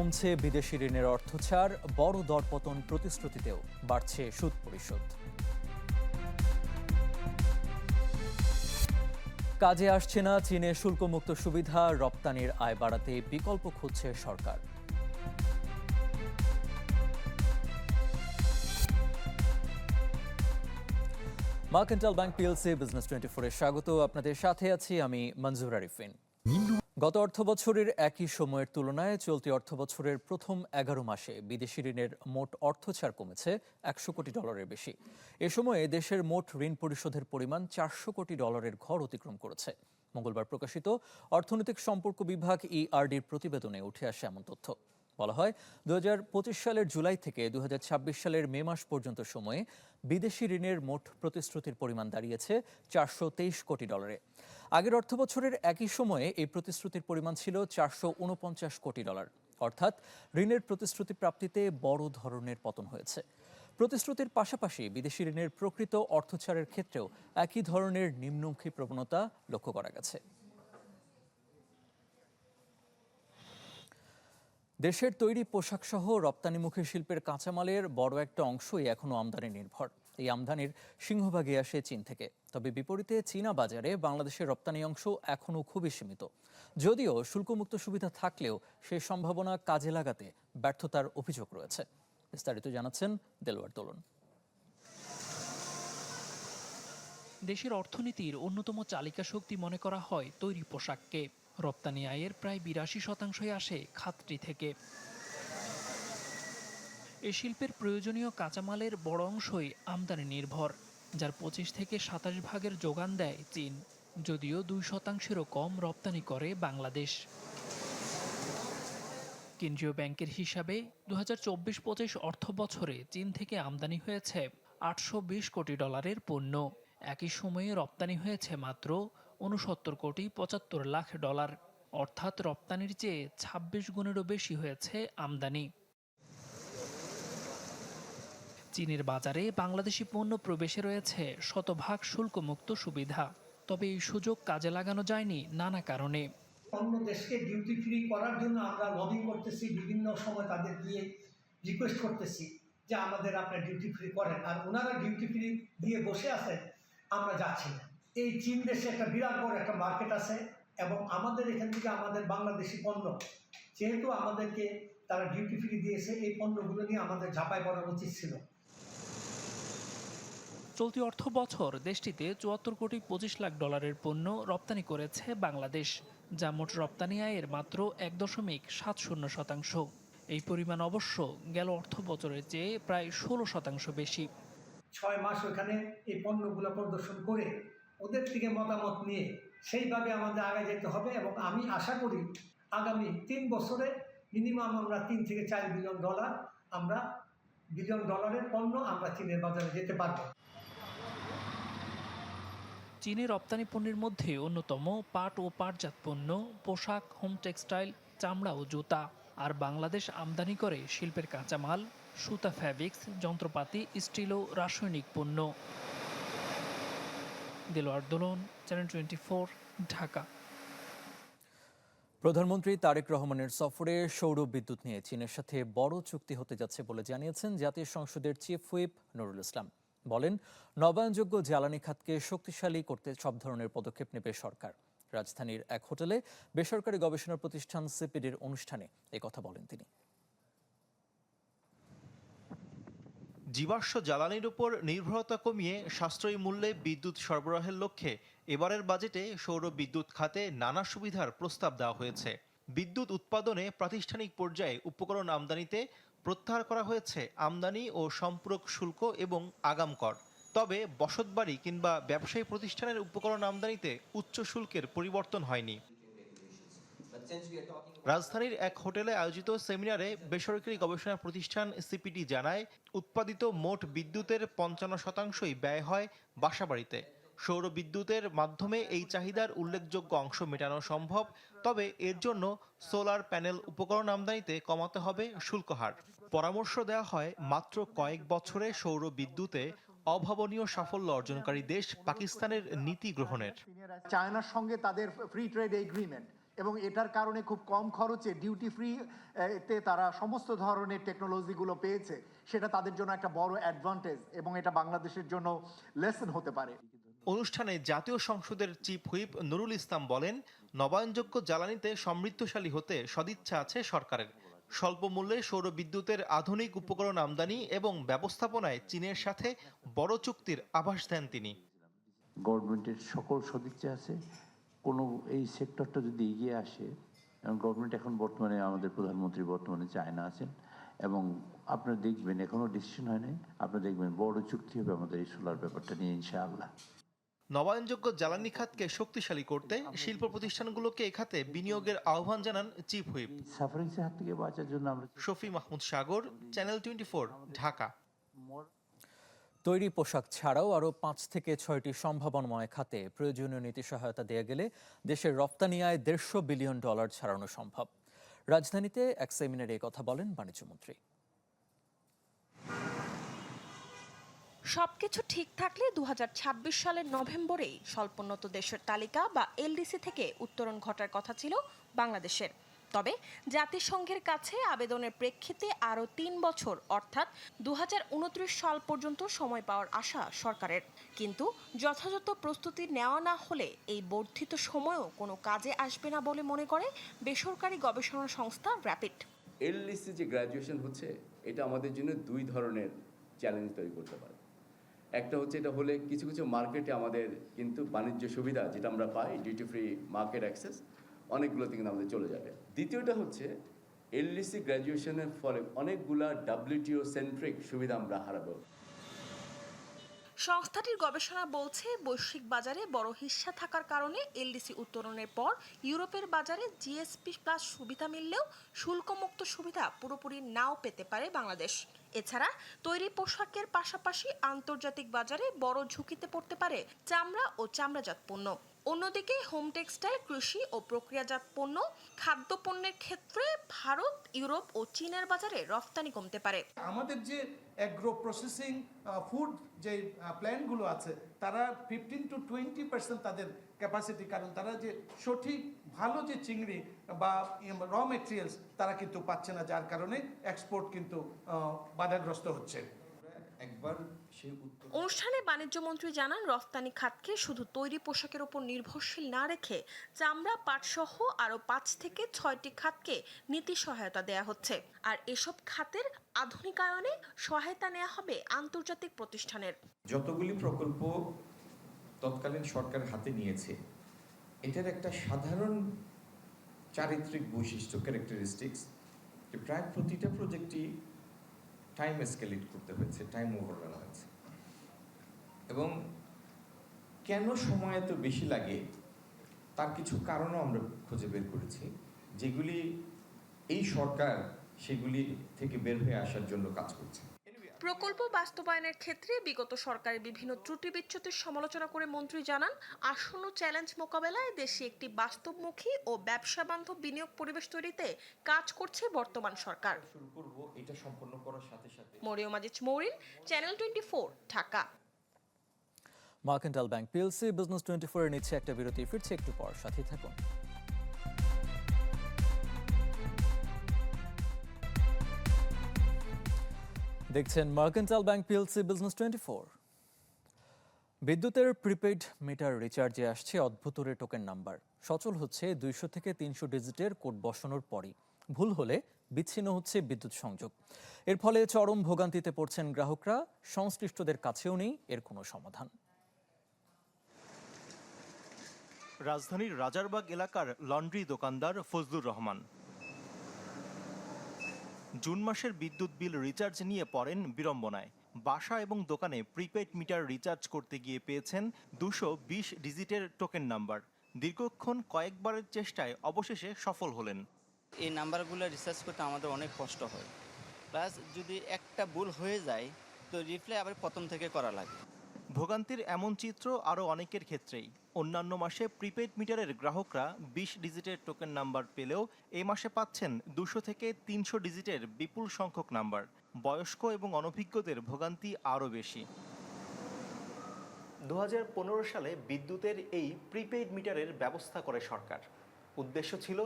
কমছে বিদেশি ঋণের অর্থছাড়, বড় দরপতন প্রতিশ্রুতিতেও বাড়ছে সুদ পরিশোধ। কাজে আসছে না চীনে শুল্কমুক্ত সুবিধা, রপ্তানির আয় বাড়াতে বিকল্প খুঁজছে সরকার। মার্কেন্টাইল ব্যাংক পিএলসি বিজনেস 24-এ স্বাগত। আপনাদের সাথে আছি আমি মঞ্জুর আরিফিন। গত অর্থবছরের একই সময়ের তুলনায় চলতি অর্থবছরের প্রথম 11 মাসে বিদেশি ঋণের মোট অর্থছাড় কমেছে $100 কোটি বেশি। এ সময়ে দেশের মোট ঋণ পরিশোধের পরিমাণ $400 কোটি ঘর অতিক্রম করেছে। মঙ্গলবার প্রকাশিত অর্থনৈতিক সম্পর্ক বিভাগ ERDর প্রতিবেদনে উঠে আসে এমন তথ্য। বলা হয়, 2025 সালের জুলাই থেকে 2026 সালের মে মাস পর্যন্ত সময়ে বিদেশি ঋণের মোট প্রতিশ্রুতির পরিমাণ দাঁড়িয়েছে $423 কোটি। আগের অর্থবছরের একই সময়ে এই প্রতিশ্রুতির পরিমাণ ছিল $449 কোটি। অর্থাৎ ঋণের প্রতিশ্রুতি প্রাপ্তিতে বড় ধরনের পতন হয়েছে। প্রতিশ্রুতির পাশাপাশি বিদেশি ঋণের প্রকৃত অর্থছাড়ের ক্ষেত্রেও একই ধরনের নিম্নমুখী প্রবণতা লক্ষ্য করা গেছে। দেশের তৈরি পোশাকসহ রপ্তানিমুখী শিল্পের কাঁচামালের বড় একটা অংশই এখনও আমদানি নির্ভর। এই আমদানির সিংহভাগই আসে চীন থেকে। তবে বিপরীতে চীনা বাজারে বাংলাদেশের রপ্তানি অংশ এখনও খুবই সীমিত। যদিও শুল্কমুক্ত সুবিধা থাকলেও সেই সম্ভাবনা কাজে লাগাতে ব্যর্থতার অভিযোগ রয়েছে। বিস্তারিত জানাচ্ছেন দেলোয়ার দোলন। দেশের অর্থনীতির অন্যতম চালিকা শক্তি মনে করা হয় তৈরি পোশাককে। রপ্তানি আয়ের প্রায় 82% আসে খাতটি থেকে। এ শিল্পের প্রয়োজনীয় কাঁচামালের বড় অংশই আমদানি নির্ভর, যার 25 থেকে 27 ভাগের যোগান দেয় চীন। যদিও 2%-এরও কম রপ্তানি করে বাংলাদেশ। কেন্দ্রীয় ব্যাংকের হিসাবে 2024-25 অর্থ বছরে চীন থেকে আমদানি হয়েছে $820 কোটি পণ্য। একই সময়ে রপ্তানি হয়েছে মাত্র $69 কোটি 75 লাখ। অর্থাৎ রপ্তানির চেয়ে 26 গুণেরও বেশি হয়েছে আমদানি। চীনের বাজারে বাংলাদেশি পণ্য প্রবেশে রয়েছে শতভাগ শুল্কমুক্ত সুবিধা। তবে এই সুযোগ কাজে লাগানো যায়নি নানা কারণে। অন্য দেশকে ডিউটি ফ্রি করার জন্য আমরা লবিং করতেছি, বিভিন্ন সময় তাদের দিয়ে রিকোয়েস্ট করতেছি যে আমাদের আপনার ডিউটি ফ্রি করেন, আর ওনারা ডিউটি ফ্রি দিয়ে বসে আছেন, আমরা যাচ্ছি না। এই চীন দেশে একটা বিরাট বড় একটা মার্কেট আছে এবং আমাদের এখান থেকে আমাদের বাংলাদেশি পণ্য যেহেতু আমাদেরকে তারা ডিউটি ফ্রি দিয়েছে, এই পণ্যগুলো নিয়ে আমাদের ঝাঁপায় পড়া উচিত ছিল। চলতি অর্থ বছর দেশটিতে $74 কোটি 25 লাখ পণ্য রপ্তানি করেছে বাংলাদেশ, যা মোট রপ্তানি আয়ের মাত্র 1.70%। এই পরিমাণ অবশ্য গেল অর্থ বছরের চেয়ে প্রায় 16% বেশি। 6 মাস ওখানে এই পণ্যগুলো প্রদর্শন করে ওদের থেকে মতামত নিয়ে সেইভাবে আমাদের আগে যেতে হবে এবং আমি আশা করি আগামী 3 বছরে মিনিমাম আমরা $3 থেকে $4 বিলিয়ন পণ্য আমরা চীনের বাজারে যেতে পারবো। চীনের রপ্তানি পণ্যের মধ্যে অন্যতম পাট ও পাটজাত পণ্য, পোশাক, হোম টেক্সটাইল, চামড়া ও জুতা। আর বাংলাদেশ আমদানি করে শিল্পের কাঁচামাল, সুতা, ফ্যাব্রিক্স, যন্ত্রপাতি, স্টিল ও রাসায়নিক পণ্য। দেলোয়ার দোলন, চ্যানেল 24, ঢাকা। প্রধানমন্ত্রী তারেক রহমানের সফরে সৌর বিদ্যুৎ নিয়ে চীনের সাথে বড় চুক্তি হতে যাচ্ছে বলে জানিয়েছেন জাতীয় সংসদের চিফ হুইপ নুরুল ইসলাম। বলেন, নবায়নযোগ্য জ্বালানি খাতকে শক্তিশালী করতে সব ধরনের পদক্ষেপ নেবে সরকার। রাজধানীর এক হোটেলে বেসরকারি গবেষণা প্রতিষ্ঠান সিপিডির অনুষ্ঠানে কথা বলেন তিনি। জীবাশ্ম জ্বালানির উপর নির্ভরতা কমিয়ে সাশ্রয়ী মূল্যে বিদ্যুৎ সরবরাহের লক্ষ্যে এবারের বাজেটে সৌর বিদ্যুৎ খাতে নানা সুবিধার প্রস্তাব দেওয়া হয়েছে। বিদ্যুৎ উৎপাদনে প্রাতিষ্ঠানিক পর্যায়ে উপকরণ আমদানিতে প্রত্যাহার করা হয়েছে আমদানি ও সম্পূরক শুল্ক এবং আগাম কর। তবে বসতবাড়ি কিংবা ব্যবসায়ী প্রতিষ্ঠানের উপকরণ আমদানিতে উচ্চ শুল্কের পরিবর্তন হয়নি। রাজধানীর এক হোটেলে আয়োজিত সেমিনারে বেসরকারি গবেষণা প্রতিষ্ঠান সিপিডি জানায়, উৎপাদিত মোট বিদ্যুতের 55%ই ব্যয় হয় বাসাবাড়িতে। সৌর বিদ্যুতের মাধ্যমে এই চাহিদার উল্লেখযোগ্য অংশ মেটানো সম্ভব। তবে এর জন্য সোলার প্যানেল উপকরণ আমদানিতে কমাতে হবে শুল্ক হার। পরামর্শ দেওয়া হয় মাত্র কয়েক বছরে সৌর বিদ্যুতে অভাবনীয় সাফল্য অর্জনকারী দেশ পাকিস্তানের নীতি গ্রহণের। চায়নার সঙ্গে তাদের ফ্রি ট্রেড এগ্রিমেন্ট, এবং এটার কারণে খুব কম খরচে ডিউটি ফ্রি তে তারা সমস্ত ধরনের টেকনোলজিগুলো পেয়েছে, সেটা তাদের জন্য একটা বড় অ্যাডভান্টেজ এবং এটা বাংলাদেশের জন্য লেসন হতে পারে। অনুষ্ঠানে জাতীয় সংসদের চিফ হুইপ নুরুল ইসলাম বলেন, নবায়নযোগ্য জ্বালানিতে সমৃদ্ধশালী হতে সদিচ্ছা আছে সরকারের। স্বল্প মূল্যে সৌর বিদ্যুতের আধুনিক উপকরণ আমদানি এবং ব্যবস্থাপনায় চীনের সাথে বড় চুক্তির আভাস দেন তিনি। গভর্নমেন্টের সকল সদিচ্ছা আছে, কোনো এই সেক্টরটা যদি এগিয়ে আসে, এবং গভর্নমেন্ট এখন বর্তমানে আমাদের প্রধানমন্ত্রী বর্তমানে চায়না আছেন, এবং আপনারা দেখবেন এখনও ডিসিশন হয় নাই, আপনারা দেখবেন বড় চুক্তি হবে আমাদের এই সোলার ব্যাপারটা নিয়ে ইনশাআল্লাহ। নবায়নযোগ্য জ্বালানি খাতকে শক্তিশালী করতে শিল্প প্রতিষ্ঠানগুলোকে এ খাতে বিনিয়োগের আহ্বান জানান চিফ হুইপ। সাফারিংসের হাত থেকে বাঁচার জন্য আমরা শফি মাহমুদ সাগর, চ্যানেল 24, ঢাকা। তৈরি পোশাক ছাড়াও আরও 5 থেকে 6টি সম্ভাবনাময় খাতে প্রয়োজনীয় নীতি সহায়তা দেয়া গেলে দেশের রপ্তানি আয় $150 বিলিয়ন ছাড়ানো সম্ভব। রাজধানীতে এক সেমিনারে কথা বলেন বাণিজ্যমন্ত্রী। সবকিছু ঠিক থাকলে 2026 সালের নভেম্বরেই স্বল্পোন্নত দেশের তালিকা বা এলডিসি থেকে উত্তরণ ঘটার কথা ছিল বাংলাদেশের। তবে জাতিসংঘের কাছে আবেদনের প্রেক্ষিতে আরও 3 বছর অর্থাৎ 2029 সাল পর্যন্ত সময় পাওয়ার আশা সরকারের। কিন্তু যথাযথ প্রস্তুতি নেওয়া না হলে এই বর্ধিত সময়ও কোনো কাজে আসবে না বলে মনে করে বেসরকারি গবেষণা সংস্থা র্যাপিড। এলডিসি যে গ্র্যাজুয়েশন হচ্ছে, এটা আমাদের জন্য দুই ধরনের চ্যালেঞ্জ তৈরি করতে পারে। একটা হচ্ছে, এটা হলে কিছু কিছু মার্কেটে আমাদের কিন্তু বাণিজ্য সুবিধা যেটা আমরা পাই, ডিউটি ফ্রি মার্কেট অ্যাক্সেস, অনেকগুলোতে কিন্তু আমাদের চলে যাবে। দ্বিতীয়টা হচ্ছে, এলডিসি গ্র্যাজুয়েশনের ফলে অনেকগুলা WTO সেন্ট্রিক সুবিধা আমরা হারাবো। সংস্থাটির গবেষণা বলছে, বৈশ্বিক বাজারে বড় হিস্সা থাকার কারণে এলডিসি উত্তরণের পর ইউরোপের বাজারে জিএসপি প্লাস সুবিধা মিললেও শুল্কমুক্ত সুবিধা পুরোপুরি নাও পেতে পারে বাংলাদেশ। এছাড়া তৈরি পোশাকের পাশাপাশি আন্তর্জাতিক বাজারে বড় ঝুঁকিতে পড়তে পারে চামড়া ও চামড়াজাত পণ্য। অন্যদিকে হোম টেক্সটাইল, কৃষি ও প্রক্রিয়াজাত পণ্য, খাদ্যপণ্যের ক্ষেত্রে ভারত, ইউরোপ ও চীনের বাজারে রফতানি কমতে পারে। আমাদের যে অ্যাগ্রো প্রসেসিং ফুড যে প্ল্যান্টগুলো আছে, তারা 15 to 20% তাদের ক্যাপাসিটি, কারণ তারা যে সঠিক ভালো যে চিংড়ি বা র মেটেরিয়ালস তারা কিন্তু পাচ্ছে না, যার কারণে এক্সপোর্ট কিন্তু বাধাগ্রস্ত হচ্ছে। অনুষ্ঠানে বাণিজ্যমন্ত্রী জানান, রফতানি খাতকে শুধু তৈরি পোশাকের উপর নির্ভরশীল না রেখে চামড়া, পাট সহ আরও 5 থেকে 6টি খাতকে নীতি সহায়তা দেয়া হচ্ছে। আর এসব খাতের আধুনিকায়নে সহায়তা নেওয়া হবে আন্তর্জাতিক প্রতিষ্ঠানের। যতগুলি প্রকল্প তৎকালীন সরকার হাতে নিয়েছে, এটার একটা সাধারণ চারিত্রিক বৈশিষ্ট্য, ক্যারেক্টারিস্টিক্স, যে প্রায় প্রতিটা প্রজেক্টই টাইম এসকেলেট করতে হয়েছে, টাইম ওভাররান হয়েছে। এবং কেন সময় এত বেশি লাগে তার কিছু কারণও আমরা খুঁজে বের করেছি, যেগুলি এই সরকার সেগুলি থেকে বের হয়ে আসার জন্য কাজ করছে। প্রকল্প বাস্তবায়নের ক্ষেত্রে বিগত সরকারের বিভিন্ন ত্রুটি বিচ্যুতির সমালোচনা করে মন্ত্রী জানান, আসন্ন চ্যালেঞ্জ মোকাবেলায় দেশে একটি বাস্তবমুখী ও ব্যবসা বান্ধব বিনিয়োগ পরিবেশ তৈরিতে কাজ করছে বর্তমান সরকার। শুরু করব এটা সম্পন্ন করার সাথে সাথে। মরিয়ম আজিজ মৌরিন, চ্যানেল 24, ঢাকা। মার্কেন্টাইল ব্যাংক পিএলসি বিজনেস 24 এর নিচ্ছে একটা বিরতি, ফিরছে একটু পর, সাথেই থাকুন। দেখছেন মার্কেন্টাইল ব্যাংক পিএলসি বিজনেস 24। বিদ্যুতের প্রিপেইড মিটার রিচার্জে আসছে অদ্ভুতরে টোকেন নাম্বার। সচল হচ্ছে 200 থেকে 300 ডিজিটের কোড বসানোর পরই। ভুল হলে বিচ্ছিন্ন হচ্ছে বিদ্যুৎ সংযোগ। এর ফলে চরম ভোগান্তিতে পড়ছেন গ্রাহকরা। সংশ্লিষ্টদের কাছেও নেই এর কোনো সমাধান। রাজধানীর রাজারবাগ এলাকার লন্ড্রি দোকানদার ফজলুর রহমান জুন মাসের বিদ্যুৎ বিল রিচার্জ নিয়ে পড়েন বিড়ম্বনায়। বাসা এবং দোকানে প্রিপেড মিটার রিচার্জ করতে গিয়ে পেয়েছেন 220 ডিজিটের টোকেন নাম্বার। দীর্ঘক্ষণ কয়েকবারের চেষ্টায় অবশেষে সফল হলেন। এই নাম্বারগুলো রিসার্চ করতে আমাদের অনেক কষ্ট হয়, প্লাস যদি একটা ভুল হয়ে যায় তো রিপ্লাই আবার প্রথম থেকে করা লাগে। ভোগান্তির এমন চিত্র আরও অনেকের ক্ষেত্রেই। অন্যান্য মাসে প্রিপেড মিটারের গ্রাহকরা 20 ডিজিটের টোকেন নাম্বার পেলেও এই মাসে পাচ্ছেন 200 থেকে 300 ডিজিটের বিপুল সংখ্যক নাম্বার। বয়স্ক এবং অনভিজ্ঞদের ভোগান্তি আরও বেশি। 2015 সালে বিদ্যুতের এই প্রিপেইড মিটারের ব্যবস্থা করে সরকার। উদ্দেশ্য ছিল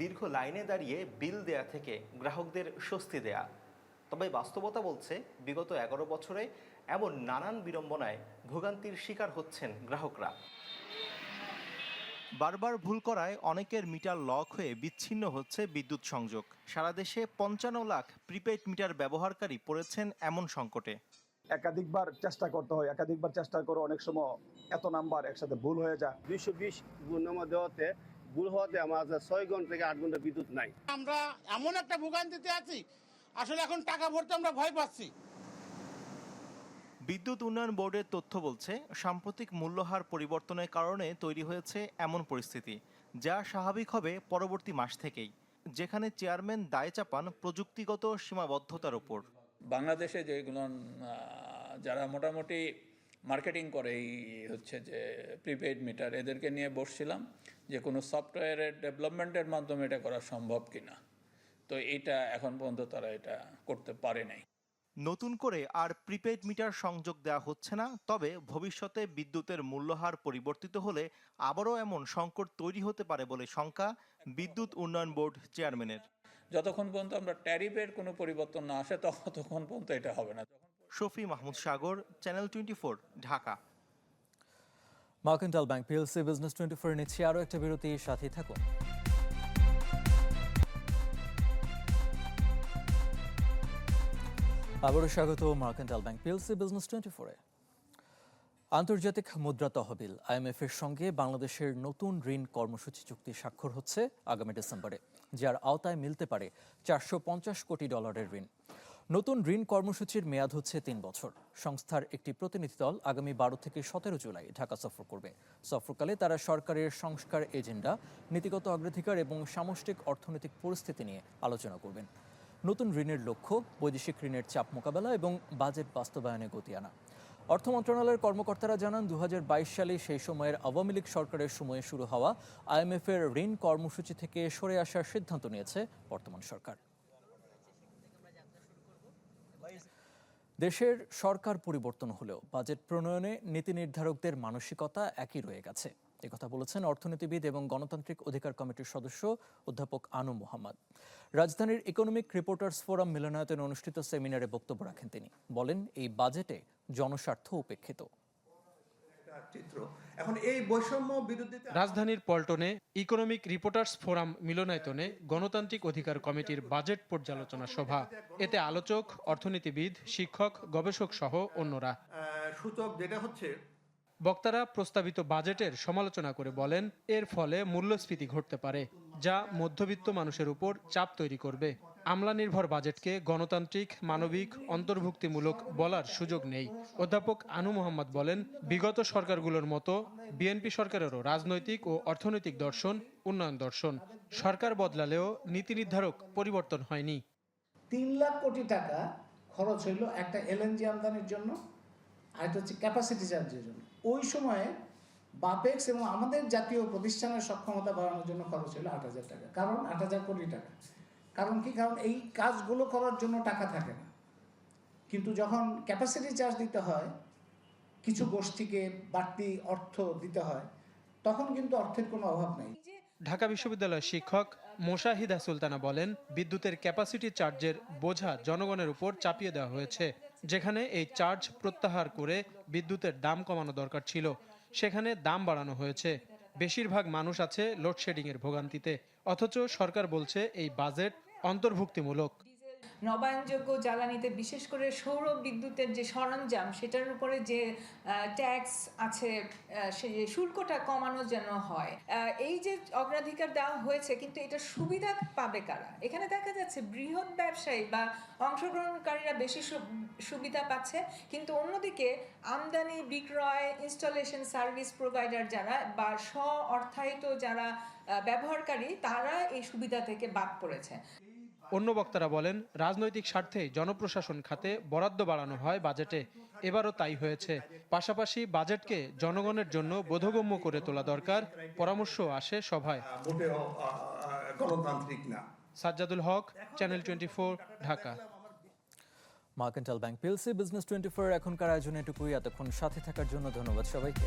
দীর্ঘ লাইনে দাঁড়িয়ে বিল দেয়া থেকে গ্রাহকদের স্বস্তি দেয়া। তবে বাস্তবতা বলছে বিগত 11 বছরে এমন নানান বিড়ম্বনায় ভোগান্তির শিকার হচ্ছেন গ্রাহকরা। বারবার ভুল করায় অনেকের মিটার লক হয়ে বিচ্ছিন্ন হচ্ছে বিদ্যুৎ সংযোগ। সারা দেশে 55 লাখ প্রিপেইড মিটার ব্যবহারকারী পড়েছেন এমন সংকটে। একাধিকবার চেষ্টা করতে হয়, একাধিকবার চেষ্টা করে অনেক সময় এত নাম্বার একসাথে ভুল হয়ে যায়। 220 নম্বর দেওয়াতে ভুল হওয়াতে আমার 6 ঘন্টা থেকে 8 ঘন্টা বিদ্যুৎ নাই। আমরা এমন একটা ভোগান্তিতে আছি, আসলে এখন টাকা ভরতে আমরা ভয় পাচ্ছি। বিদ্যুৎ উন্নয়ন বোর্ডের তথ্য বলছে সাম্প্রতিক মূল্যহার পরিবর্তনের কারণে তৈরি হয়েছে এমন পরিস্থিতি, যা স্বাভাবিক হবে পরবর্তী মাস থেকেই, যেখানে চেয়ারম্যান দায় চাপান প্রযুক্তিগত সীমাবদ্ধতার উপর। বাংলাদেশে যেগুলো যারা মোটামুটি মার্কেটিং করে এই হচ্ছে যে প্রিপেইড মিটার, এদেরকে নিয়ে বসছিলাম যে কোনো সফটওয়্যারের ডেভেলপমেন্টের মাধ্যমে এটা করা সম্ভব কিনা। তো এটা এখন পর্যন্ত তারা এটা করতে পারে নাই। নতুন করে আর প্রিপেইড মিটার সংযোগ দেওয়া হচ্ছে না, তবে ভবিষ্যতে বিদ্যুতের মূল্যহার পরিবর্তিত হলে আবারও এমন সংকট তৈরি হতে পারে বলে শঙ্কা বিদ্যুৎ উন্নয়ন বোর্ড চেয়ারম্যানের। যতক্ষণ পর্যন্ত আমরা ট্যারিফের কোনো পরিবর্তন না আসে ততক্ষণ পর্যন্ত এটা হবে না। শফি মাহমুদ সাগর, চ্যানেল 24, ঢাকা। মার্কেন্টাইল ব্যাংক পিএলসি বিজনেস 24 নিচ্ছে আরও একটা বিরতি, সাথে থাকুন। আবারও স্বাগত মার্কেন্টাইল ব্যাংক পিএলসি বিজনেস 24-এ। আন্তর্জাতিক মুদ্রা তহবিল IMF এর সঙ্গে বাংলাদেশের নতুন ঋণ কর্মসূচি চুক্তি স্বাক্ষর হচ্ছে আগামী ডিসেম্বরে, যার আওতায় মিলতে পারে $450 কোটি ঋণ। নতুন ঋণ কর্মসূচির মেয়াদ হচ্ছে 3 বছর। সংস্থার একটি প্রতিনিধি দল আগামী 12 থেকে 17 জুলাই ঢাকা সফর করবে। সফরকালে তারা সরকারের সংস্কার এজেন্ডা, নীতিগত অগ্রাধিকার এবং সামষ্টিক অর্থনৈতিক পরিস্থিতি নিয়ে আলোচনা করবেন। নতুন ঋণের লক্ষ্য বৈদেশিক ঋণের চাপ মোকাবেলা এবং বাজেট বাস্তবায়নে গতি আনা। অর্থ মন্ত্রণালয়ের কর্মকর্তারা জানান, 2022 সালে সেই সময়ের আওয়ামী লীগ সরকারের সময়ে শুরু হওয়া IMF এর ঋণ কর্মসূচি থেকে সরে আসার সিদ্ধান্ত নিয়েছে বর্তমান সরকার। দেশের সরকার পরিবর্তন হলেও বাজেট প্রণয়নে নীতি নির্ধারকদের মানসিকতা একই রয়ে গেছে, একথা বলেছেন অর্থনীতিবিদ এবং গণতান্ত্রিক অধিকার কমিটির সদস্য অধ্যাপক আনু মোহাম্মদ। রাজধানীর ইকোনমিক রিপোর্টার্স ফোরাম মিলনায়তনে অনুষ্ঠিত সেমিনারে বক্তব্য রাখেন তিনি। বলেন, এই বাজেটে জনস্বার্থ উপেক্ষিত। এখন এই বৈষম্য বিরুদ্ধে রাজধানীর পল্টনে ইকোনমিক রিপোর্টার্স ফোরাম মিলনায়তনে গণতান্ত্রিক অধিকার কমিটির বাজেট পর্যালোচনা সভা। এতে আলোচক, অর্থনীতিবিদ, শিক্ষক, গবেষক সহ অন্যরা। সূচক যেটা হচ্ছে, বক্তারা প্রস্তাবিত বাজেটের সমালোচনা করে বলেন, এর ফলে মূল্যস্ফীতি ঘটতে পারে, যা মধ্যবিত্ত মানুষের উপর চাপ তৈরি করবে। আমলা নির্ভর বাজেটকে গণতান্ত্রিক, মানবিক, অন্তর্ভুক্তিমূলক বলার সুযোগ নেই। অধ্যাপক আনু মোহাম্মদ বলেন, বিগত সরকারগুলোর মতো বিএনপি সরকারেরও রাজনৈতিক ও অর্থনৈতিক দর্শন উন্নয়ন দর্শন। সরকার বদলালেও নীতি নির্ধারক পরিবর্তন হয়নি। 3 লাখ কোটি টাকা খরচ হইল একটা LNG আমদানির জন্য, আর এটা হচ্ছে ক্যাপাসিটি চার্জের জন্য। ওই সময়ে বাপেক্স এবং আমাদের জাতীয় প্রতিষ্ঠানের সক্ষমতা বাড়ানোর জন্য খরচ হলো 8,000 টাকা। কারণ 8,000 কোটি টাকা। কারণ কি? কারণ এই কাজগুলো করার জন্য টাকা থাকে না, কিন্তু যখন ক্যাপাসিটি চার্জ দিতে হয়, কিছু গোষ্ঠীকে বাড়তি অর্থ দিতে হয়, তখন কিন্তু অর্থের কোনো অভাব নেই। ঢাকা বিশ্ববিদ্যালয়ের শিক্ষক মোশাহিদা সুলতানা বলেন, বিদ্যুতের ক্যাপাসিটি চার্জের বোঝা জনগণের উপর চাপিয়ে দেওয়া হয়েছে। যেখানে এই চার্জ প্রত্যাহার করে বিদ্যুতের দাম কমানো দরকার ছিল, সেখানে দাম বাড়ানো হয়েছে। বেশিরভাগ মানুষ আছে লোডশেডিংয়ের ভোগান্তিতে, অথচ সরকার বলছে এই বাজেট অন্তর্ভুক্তিমূলক। নবায়নযোগ্য জ্বালানিতে বিশেষ করে সৌর বিদ্যুতের যে সরঞ্জাম, সেটার উপরে যে ট্যাক্স আছে, সেই শুল্কটা কমানো যেন হয়। এই যে অগ্রাধিকার দেওয়া হয়েছে, কিন্তু এটা সুবিধা পাবে কারা? এখানে দেখা যাচ্ছে বৃহৎ ব্যবসায়ী বা অংশগ্রহণকারীরা বেশি সুবিধা পাচ্ছে, কিন্তু অন্যদিকে আমদানি, বিক্রয়, ইনস্টলেশন সার্ভিস প্রোভাইডার যারা বা স্ব অর্থায়িত যারা ব্যবহারকারী, তারা এই সুবিধা থেকে বাদ পড়েছে। অন্য বক্তারা বলেন, রাজনৈতিক স্বার্থে জনপ্রশাসন খাতে বরাদ্দ বাড়ানো হয় বাজেটে, এবারও তাই হয়েছে। পাশাপাশি বাজেটকে জনগণের জন্য বোধগম্য করে তোলা দরকার, পরামর্শ আসে সভায়। গণতান্ত্রিক না। সাজ্জাদুল হক, চ্যানেল 24, ঢাকা। মার্কেন্টাইল ব্যাংক পিএলসি বিজনেস 24 এখনকার আয়োজনে এটুকুই। এতক্ষণ সাথে থাকার জন্য ধন্যবাদ সবাইকে।